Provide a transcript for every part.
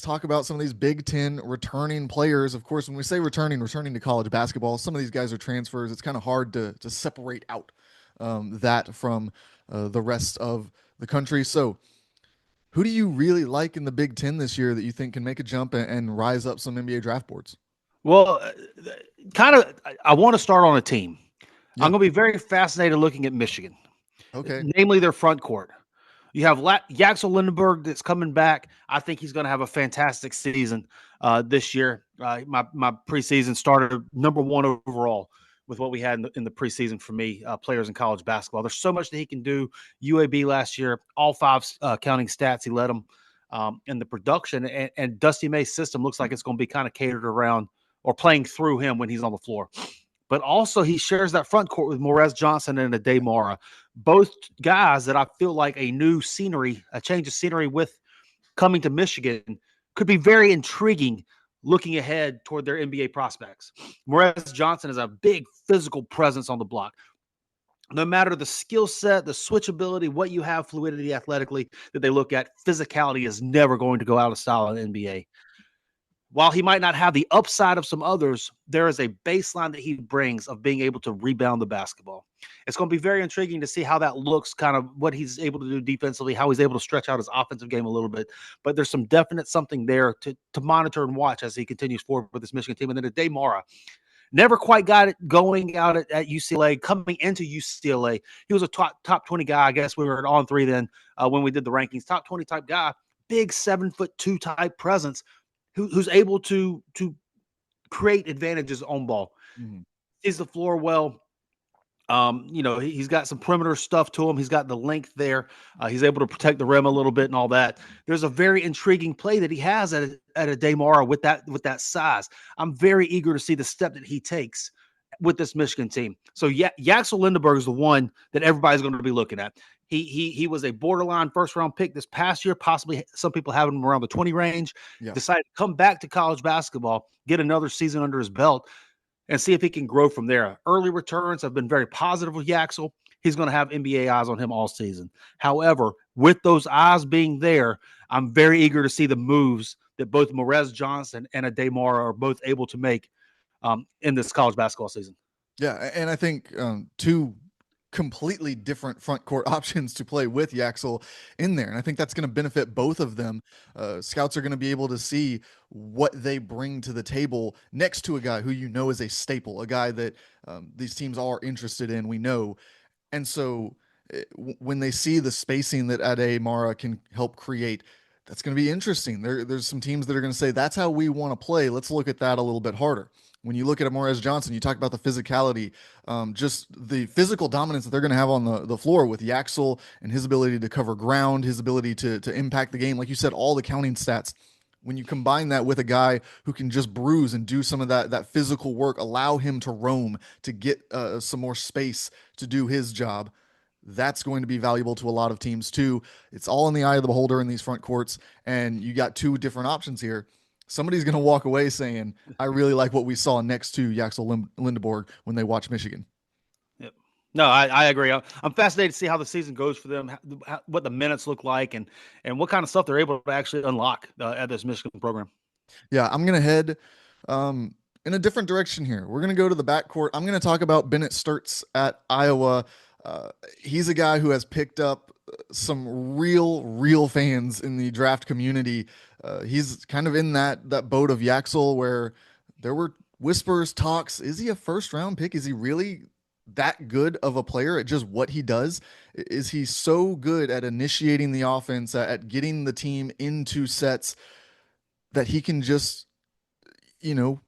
talk about some of these Big Ten returning players. Of course, when we say returning to college basketball, some of these guys are transfers. It's kind of hard to separate out that from the rest of the country. So, who do you really like in the Big Ten this year that you think can make a jump and rise up some NBA draft boards? Well, kind of, I want to start on a team. I'm Yeah. going to be very fascinated looking at Michigan, Okay. namely their front court. You have Yaxel Lendeborg that's coming back. I think he's going to have a fantastic season this year. My preseason started number one overall with what we had in the preseason for me, players in college basketball. There's so much that he can do. UAB last year, all five counting stats, he led them. And the production and Dusty May's system looks like it's going to be kind of catered around or playing through him when he's on the floor. But also he shares that front court with Morez Johnson and Ade Mara, both guys that I feel like a new scenery, a change of scenery with coming to Michigan could be very intriguing looking ahead toward their NBA prospects. Morez Johnson is a big physical presence on the block. No matter the skill set, the switchability, what you have, fluidity athletically that they look at, physicality is never going to go out of style in the NBA. While he might not have the upside of some others, there is a baseline that he brings of being able to rebound the basketball. It's going to be very intriguing to see how that looks, kind of what he's able to do defensively, how he's able to stretch out his offensive game a little bit. But there's some definite something there to monitor and watch as he continues forward with this Michigan team. And then Ade Mara, never quite got it going out at UCLA. Coming into UCLA, he was a top 20 guy. I guess we were at On Three then when we did the rankings. Top 20 type guy, big 7'2" type presence, who's able to create advantages on ball. Mhm. Sees the floor well. He's got some perimeter stuff to him. He's got the length there. He's able to protect the rim a little bit and all that. There's a very intriguing play that he has at a Demara with that size. I'm very eager to see the step that he takes with this Michigan team. So Yaxel Lendeborg is the one that everybody's going to be looking at. He was a borderline first round pick this past year. Possibly some people have him around the 20 range. Yeah. Decided to come back to college basketball, get another season under his belt, and see if he can grow from there. Early returns have been very positive with Yaxel. He's going to have NBA eyes on him all season. However, with those eyes being there, I'm very eager to see the moves that both Morez Johnson and Ade Mara are both able to make in this college basketball season. Yeah, and I think two completely different front court options to play with Yaxel in there. And I think that's going to benefit both of them. Scouts are going to be able to see what they bring to the table next to a guy who you know is a staple, a guy that these teams are interested in, we know. And so when they see the spacing that Ade Mara can help create, that's going to be interesting. There's some teams that are going to say, that's how we want to play. Let's look at that a little bit harder. When you look at Morez Johnson, you talk about the physicality, just the physical dominance that they're going to have on the floor with Yaxel and his ability to cover ground, his ability to impact the game. Like you said, all the counting stats. When you combine that with a guy who can just bruise and do some of that physical work, allow him to roam, to get some more space to do his job, that's going to be valuable to a lot of teams too. It's all in the eye of the beholder in these front courts, and you got two different options here. Somebody's going to walk away saying, I really like what we saw next to Yaxel Lindeborg when they watch Michigan. Yep. No, I agree. I'm fascinated to see how the season goes for them, what the minutes look like, and what kind of stuff they're able to actually unlock at this Michigan program. Yeah, I'm going to head in a different direction here. We're going to go to the backcourt. I'm going to talk about Bennett Stirtz at Iowa. He's a guy who has picked up some real fans in the draft community. He's kind of in that boat of Yaxel where there were whispers, talks. Is he a first round pick? Is he really that good of a player at just what he does? Is he so good at initiating the offense, at getting the team into sets that he can just, you know,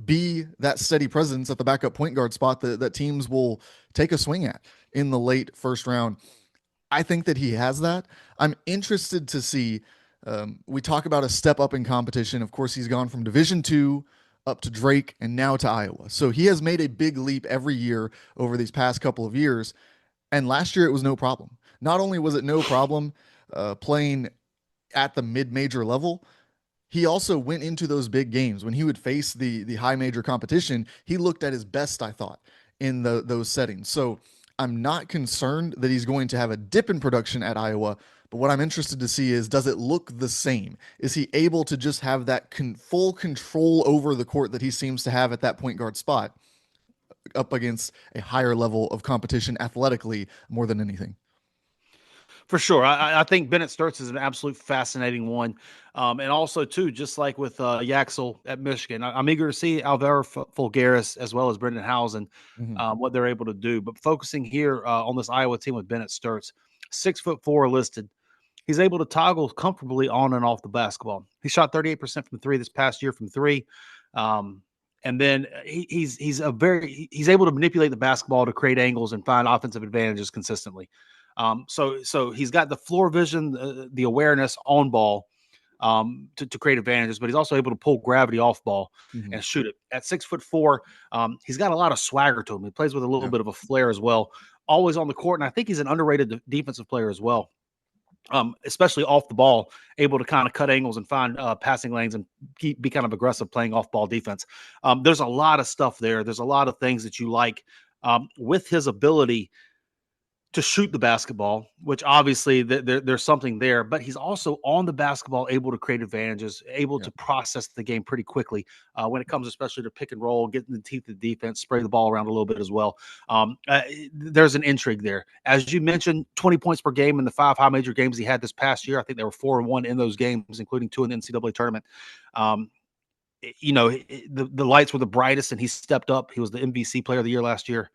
be that steady presence at the backup point guard spot that teams will take a swing at in the late first round? I think that he has that. I'm interested to see. We talk about a step up in competition. Of course, he's gone from Division II up to Drake and now to Iowa. So he has made a big leap every year over these past couple of years. And last year it was no problem. Not only was it no problem playing at the mid-major level, he also went into those big games when he would face the high major competition. He looked at his best, I thought, in those settings. So I'm not concerned that he's going to have a dip in production at Iowa, What I'm interested to see is, does it look the same? Is he able to just have that full control over the court that he seems to have at that point guard spot up against a higher level of competition athletically more than anything? For sure. I think Bennett Stirtz is an absolute fascinating one. And also, too, just like with Yaxel at Michigan, I'm eager to see Alvaro Fulgaris as well as Brendan Housen, Mm-hmm. what they're able to do. But focusing here on this Iowa team with Bennett Stirtz, 6'4" listed. He's able to toggle comfortably on and off the basketball. He shot 38% from three this past year from three. And then he's able to manipulate the basketball to create angles and find offensive advantages consistently. So he's got the floor vision, the awareness on ball to create advantages, but he's also able to pull gravity off ball Mm-hmm. and shoot it. At 6'4", he's got a lot of swagger to him. He plays with a little Yeah. bit of a flair as well. Always on the court, and I think he's an underrated defensive player as well. Especially off the ball, able to kind of cut angles and find passing lanes and be kind of aggressive playing off ball defense. There's a lot of stuff there. There's a lot of things that you like with his ability to shoot the basketball, which obviously there's something there, but he's also on the basketball, able to create advantages, able Yeah. to process the game pretty quickly when it comes especially to pick and roll, getting the teeth of the defense, spray the ball around a little bit as well. There's an intrigue there. As you mentioned, 20 points per game in the 5 high major games he had this past year. I think they were 4-1 in those games, including 2 in the NCAA tournament. The lights were the brightest, and he stepped up. He was the MVC player of the year last year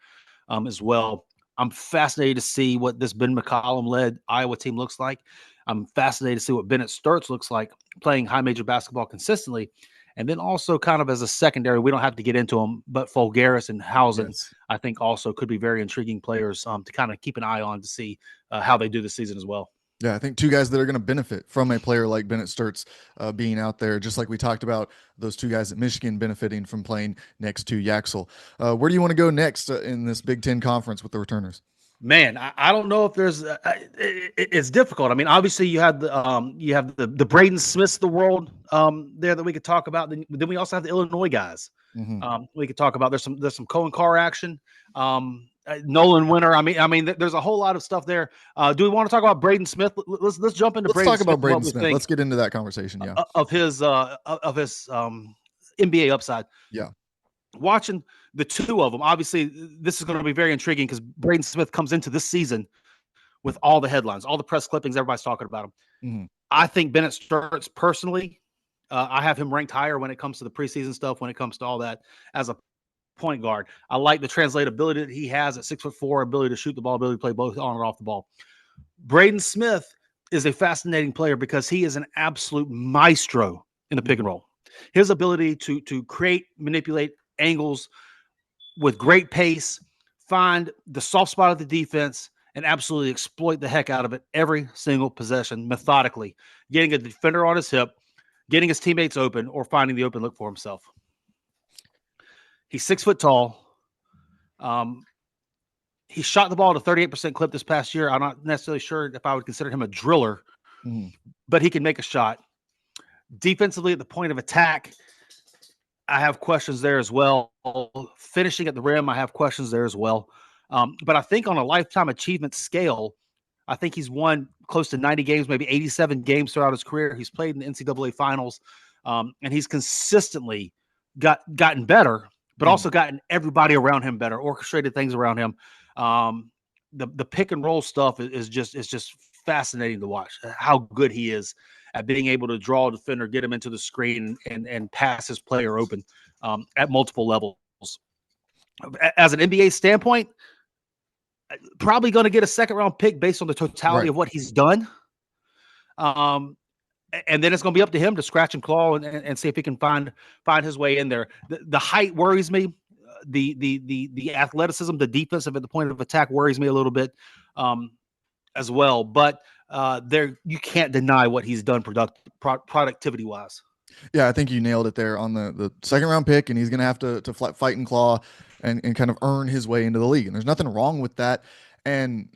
as well. I'm fascinated to see what this Ben McCollum-led Iowa team looks like. I'm fascinated to see what Bennett Stirtz looks like playing high major basketball consistently. And then also kind of as a secondary, we don't have to get into them, but Fulgaris and Housen, Yes. I think also could be very intriguing players to kind of keep an eye on to see how they do this season as well. Yeah, I think two guys that are going to benefit from a player like Bennett Stirtz being out there, just like we talked about those two guys at Michigan benefiting from playing next to Yaxel. Where do you want to go next in this Big Ten conference with the returners? Man, I don't know if there's. It's difficult. I mean, obviously you have the Braden Smiths of the world there that we could talk about. Then we also have the Illinois guys. Mm-hmm. We could talk about. There's some Cohen Carr action. Nolan Winter. I mean, there's a whole lot of stuff there. Do we want to talk about Braden Smith? Let's jump into Let's Braden talk Smith about and what Braden we Smith. think Let's get into that conversation. Yeah. of his NBA upside. Yeah. Watching the two of them, obviously, this is going to be very intriguing because Braden Smith comes into this season with all the headlines, all the press clippings, everybody's talking about him. Mm-hmm. I think Bennett Stirtz personally, I have him ranked higher when it comes to the preseason stuff, when it comes to all that as a point guard. I like the translatability that he has at 6'4", ability to shoot the ball, ability to play both on and off the ball. Braden Smith is a fascinating player because he is an absolute maestro in the pick and roll. His ability to create, manipulate angles with great pace, find the soft spot of the defense, and absolutely exploit the heck out of it every single possession methodically, getting a defender on his hip, getting his teammates open, or finding the open look for himself. He's 6 foot tall. He shot the ball at a 38% clip this past year. I'm not necessarily sure if I would consider him a driller, but he can make a shot. Defensively at the point of attack, I have questions there as well. Finishing at the rim, I have questions there as well. But I think on a lifetime achievement scale, I think he's won close to 90 games, maybe 87 games throughout his career. He's played in the NCAA finals, and he's consistently gotten better, but also gotten everybody around him better, orchestrated things around him. The pick and roll stuff is just fascinating to watch. How good he is at being able to draw a defender, get him into the screen, and pass his player open at multiple levels. As an NBA standpoint, probably going to get a second-round pick based on the totality of what he's done. And then it's going to be up to him to scratch and claw and see if he can find his way in there. The height worries me. The athleticism, the defensive at the point of attack worries me a little bit as well. But there, you can't deny what he's done productivity wise. Yeah, I think you nailed it there on the second round pick, and he's going to have to fight and claw and kind of earn his way into the league. And there's nothing wrong with that. And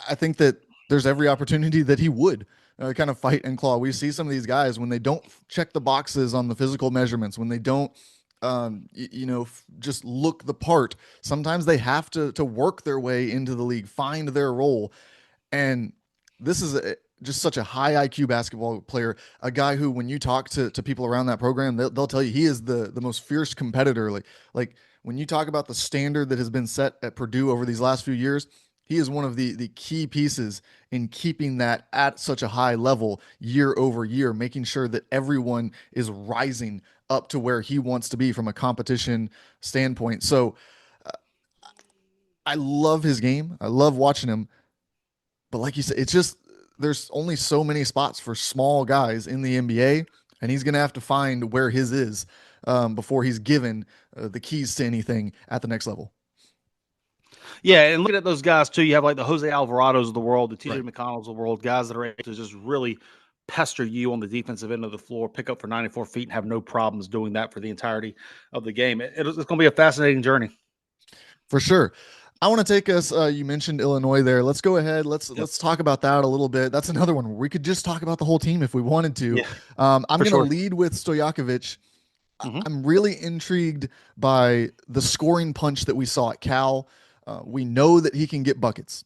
I think that there's every opportunity that he would kind of fight and claw. We see some of these guys when they don't check the boxes on the physical measurements, when they don't, just look the part. Sometimes they have to work their way into the league, find their role. And this is just such a high IQ basketball player, a guy who, when you talk to people around that program, they'll tell you he is the most fierce competitor. Like when you talk about the standard that has been set at Purdue over these last few years, he is one of the key pieces in keeping that at such a high level year over year, making sure that everyone is rising up to where he wants to be from a competition standpoint. So I love his game. I love watching him. But like you said, it's just there's only so many spots for small guys in the NBA, and he's going to have to find where his is before he's given the keys to anything at the next level. Yeah, and looking at those guys too, you have like the Jose Alvarados of the world, the TJ Right. McConnells of the world, guys that are able to just really pester you on the defensive end of the floor, pick up for 94 feet, and have no problems doing that for the entirety of the game. It's going to be a fascinating journey. For sure. I want to take us. You mentioned Illinois there. Let's go ahead. Yep. Let's talk about that a little bit. That's another one where we could just talk about the whole team if we wanted to. Yeah, I'm for going to sure. lead with Stojakovic. Hmm. I'm really intrigued by the scoring punch that we saw at Cal. We know that he can get buckets,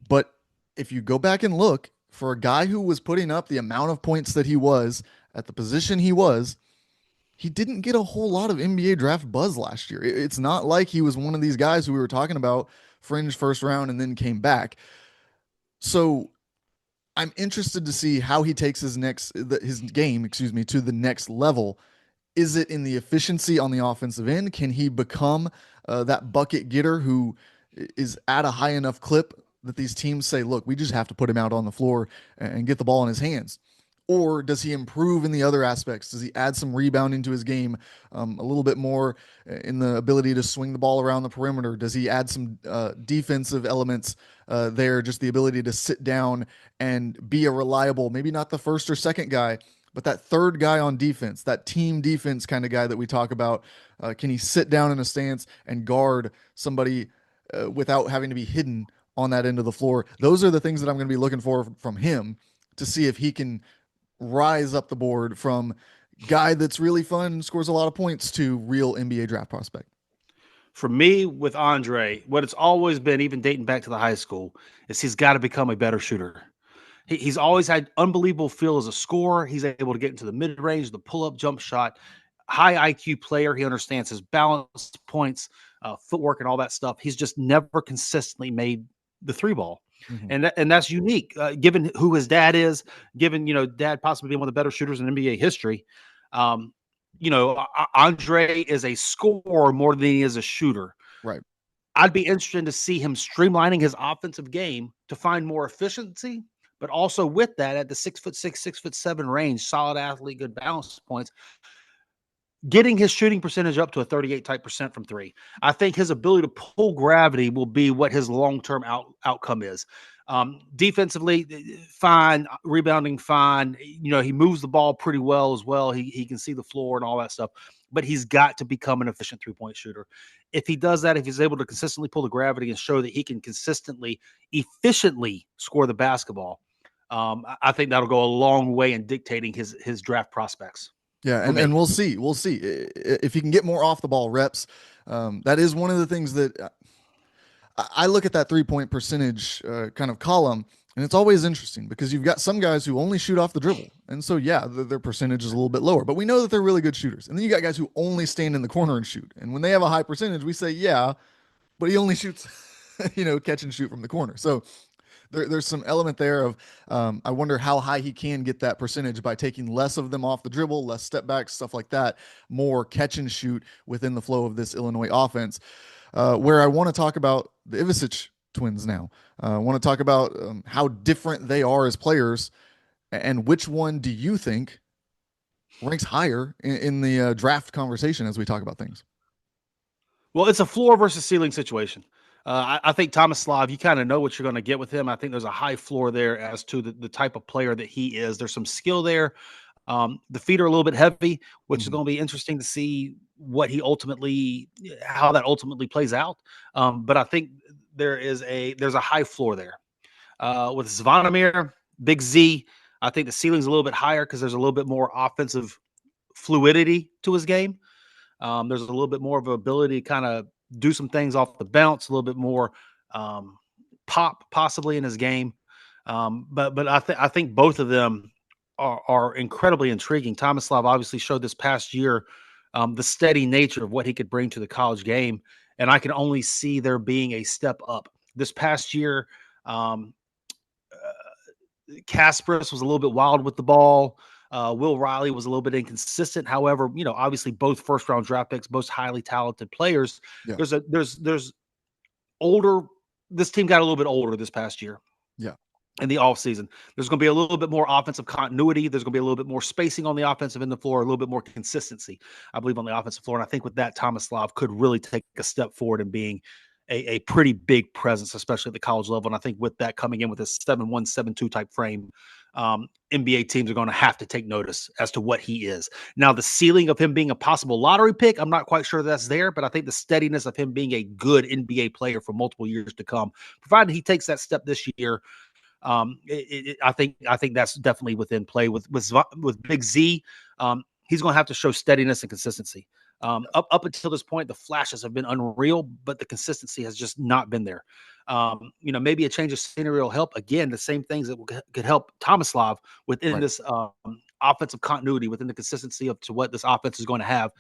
but if you go back and look for a guy who was putting up the amount of points that he was at the position he didn't get a whole lot of NBA draft buzz last year. It's not like he was one of these guys who we were talking about fringe first round and then came back. So I'm interested to see how he takes his game, excuse me, to the next level. Is it in the efficiency on the offensive end? Can he become that bucket getter who is at a high enough clip that these teams say, look, we just have to put him out on the floor and get the ball in his hands? Or does he improve in the other aspects? Does he add some rebounding to his game, a little bit more in the ability to swing the ball around the perimeter? Does he add some defensive elements there, just the ability to sit down and be a reliable, maybe not the first or second guy, but that third guy on defense, that team defense kind of guy that we talk about? Can he sit down in a stance and guard somebody without having to be hidden on that end of the floor? Those are the things that I'm going to be looking for from him to see if he can rise up the board from guy that's really fun and scores a lot of points to real NBA draft prospect. For me, with Andre, what it's always been, even dating back to the high school, is he's got to become a better shooter. He's always had unbelievable feel as a scorer. He's able to get into the mid range, the pull up jump shot. High IQ player. He understands his balance points, footwork, and all that stuff. He's just never consistently made the three ball, Mm-hmm. and that's unique given who his dad is. Given dad possibly being one of the better shooters in NBA history. Um, Andre is a scorer more than he is a shooter. Right. I'd be interested to see him streamlining his offensive game to find more efficiency, but also with that at the 6'6", 6'7" range, solid athlete, good balance points, getting his shooting percentage up to a 38 type percent from three. I think his ability to pull gravity will be what his long-term outcome is. Defensively, fine. Rebounding, fine. He moves the ball pretty well as well. He can see the floor and all that stuff, but he's got to become an efficient three-point shooter. If he does that, if he's able to consistently pull the gravity and show that he can consistently, efficiently score the basketball, I think that'll go a long way in dictating his draft prospects Yeah, for and me. we'll see. We'll see if he can get more off the ball reps. That is one of the things that I look at that 3 point percentage kind of column, and it's always interesting because you've got some guys who only shoot off the dribble, and so yeah, their percentage is a little bit lower. But we know that they're really good shooters, and then you got guys who only stand in the corner and shoot. And when they have a high percentage, we say yeah, but he only shoots, catch and shoot from the corner. So there's some element there of I wonder how high he can get that percentage by taking less of them off the dribble, less step backs, stuff like that, more catch and shoot within the flow of this Illinois offense. Where I want to talk about the Ivisic twins now. I want to talk about how different they are as players, and which one do you think ranks higher in the draft conversation as we talk about things? Well, it's a floor versus ceiling situation. I think Thomas Slav, you kind of know what you're going to get with him. I think there's a high floor there as to the type of player that he is. There's some skill there. The feet are a little bit heavy, which is Mm-hmm. going to be interesting to see how that ultimately plays out. But I think there's a high floor there. With Zvonimir, Big Z, I think the ceiling's a little bit higher because there's a little bit more offensive fluidity to his game. There's a little bit more of an ability to kind of do some things off the bounce, a little bit more pop possibly in his game. But I think both of them are incredibly intriguing. Tomislav obviously showed this past year the steady nature of what he could bring to the college game, and I can only see there being a step up. This past year, um, Kasparis was a little bit wild with the ball. Will Riley was a little bit inconsistent. However, obviously both first round draft picks, both highly talented players. Yeah. There's older. This team got a little bit older this past year Yeah. in the offseason. There's going to be a little bit more offensive continuity. There's going to be a little bit more spacing on the offensive end of the floor, a little bit more consistency, I believe, on the offensive floor. And I think with that, Tomislav could really take a step forward in being a pretty big presence, especially at the college level. And I think with that coming in with a 7'1", 7'2" type frame, NBA teams are going to have to take notice as to what he is. Now, the ceiling of him being a possible lottery pick, I'm not quite sure that's there, but I think the steadiness of him being a good NBA player for multiple years to come, provided he takes that step this year, I think that's definitely within play with Big Z. He's going to have to show steadiness and consistency. Up until this point, the flashes have been unreal, but the consistency has just not been there. Maybe a change of scenery will help. Again, the same things that could help Tomislav within Right. this offensive continuity, within the consistency of to what this offense is going to have,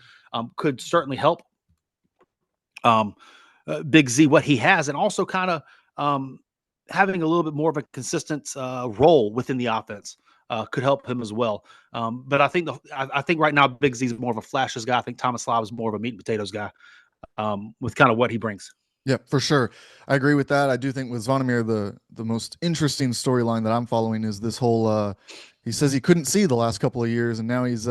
could certainly help Big Z what he has, and also kind of having a little bit more of a consistent role within the offense could help him as well. But I think right now Big Z is more of a flashes guy. I think Tomislav is more of a meat and potatoes guy with kind of what he brings. Yeah, for sure. I agree with that. I do think with Zvonimir, the most interesting storyline that I'm following is this whole he says he couldn't see the last couple of years, and now he's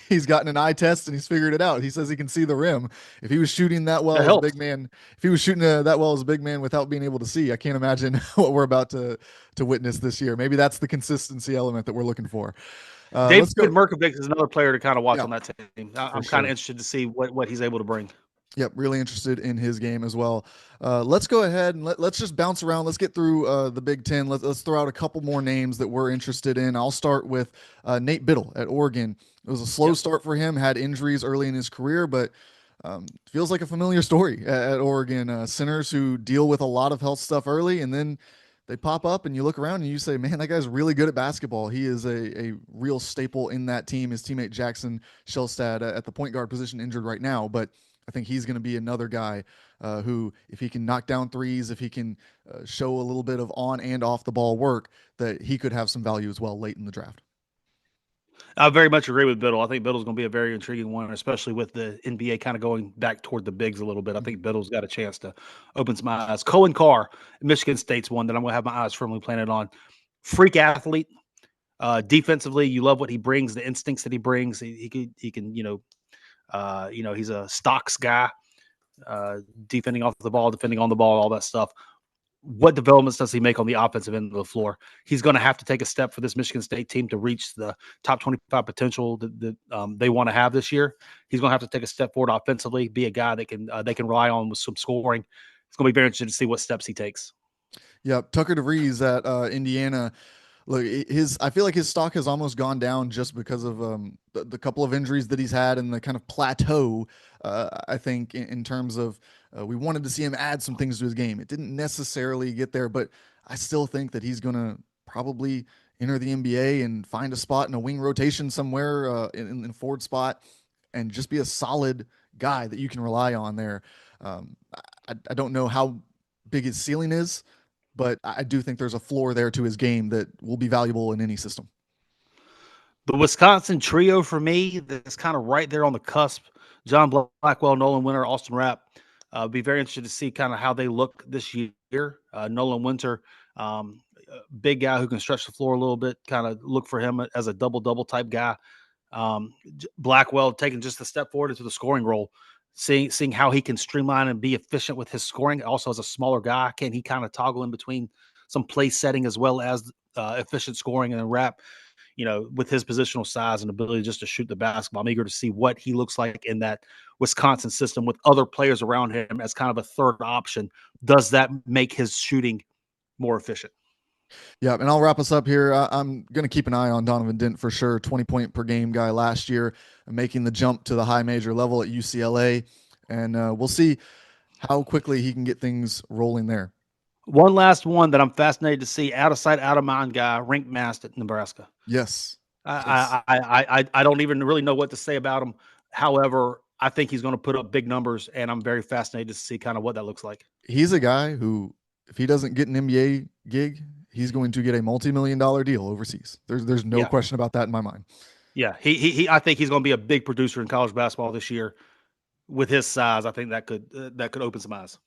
he's gotten an eye test and he's figured it out. He says he can see the rim. If he was shooting that well That as a helps. big man, if he was shooting that well as a big man without being able to see, I can't imagine what we're about to witness this year. Maybe that's the consistency element that we're looking for. David Let's go. Merkovic is another player to kind of watch Yeah, on that team. for I'm kind of sure. interested to see what he's able to bring. Yep, really interested in his game as well. Let's go ahead and let's just bounce around. Let's get through the Big Ten. Let's throw out a couple more names that we're interested in. I'll start with Nate Biddle at Oregon. It was a slow Yep. start for him, had injuries early in his career, but feels like a familiar story at Oregon. Centers who deal with a lot of health stuff early, and then they pop up, and you look around and you say, man, that guy's really good at basketball. He is a real staple in that team. His teammate Jackson Shellstad at the point guard position injured right now, but I think he's going to be another guy who, if he can knock down threes, if he can show a little bit of on and off the ball work, that he could have some value as well late in the draft. I very much agree with Biddle. I think Biddle's going to be a very intriguing one, especially with the NBA kind of going back toward the bigs a little bit. I think Biddle's got a chance to open some eyes. Cohen Carr, Michigan State's one that I'm going to have my eyes firmly planted on. Freak athlete. Defensively, you love what he brings, the instincts that he brings. He can he's a stocks guy, defending off the ball, defending on the ball, all that stuff. What developments does he make on the offensive end of the floor? He's going to have to take a step for this Michigan State team to reach the top 25 potential that they want to have this year. He's going to have to take a step forward offensively, be a guy that they can rely on with some scoring. It's going to be very interesting to see what steps he takes. Yeah, Tucker DeVries at Indiana. Look, I feel like his stock has almost gone down just because of the couple of injuries that he's had and the kind of plateau. I think in terms of we wanted to see him add some things to his game. It didn't necessarily get there, but I still think that he's going to probably enter the NBA and find a spot in a wing rotation somewhere in forward spot and just be a solid guy that you can rely on there. I don't know how big his ceiling is, but I do think there's a floor there to his game that will be valuable in any system. The Wisconsin trio for me, that's kind of right there on the cusp. John Blackwell, Nolan Winter, Austin Rapp. Be very interested to see kind of how they look this year. Nolan Winter, big guy who can stretch the floor a little bit, kind of look for him as a double-double type guy. Blackwell taking just a step forward into the scoring role, seeing how he can streamline and be efficient with his scoring. Also, as a smaller guy, can he kind of toggle in between some play setting as well as efficient scoring? And then Rapp, with his positional size and ability just to shoot the basketball, I'm eager to see what he looks like in that Wisconsin system with other players around him as kind of a third option. Does that make his shooting more efficient? Yeah, and I'll wrap us up here. I'm going to keep an eye on Donovan Dent for sure. 20-point per game guy last year, making the jump to the high major level at UCLA. And we'll see how quickly he can get things rolling there. One last one that I'm fascinated to see, out of sight, out of mind guy, Rink Mast at Nebraska. Yes. Yes. I don't even really know what to say about him. However, I think he's going to put up big numbers, and I'm very fascinated to see kind of what that looks like. He's a guy who, if he doesn't get an NBA gig, he's going to get a multi-million-dollar deal overseas. There's no Yeah, question about that in my mind. yeah. He I think he's going to be a big producer in college basketball this year with his size. I think that could open some eyes.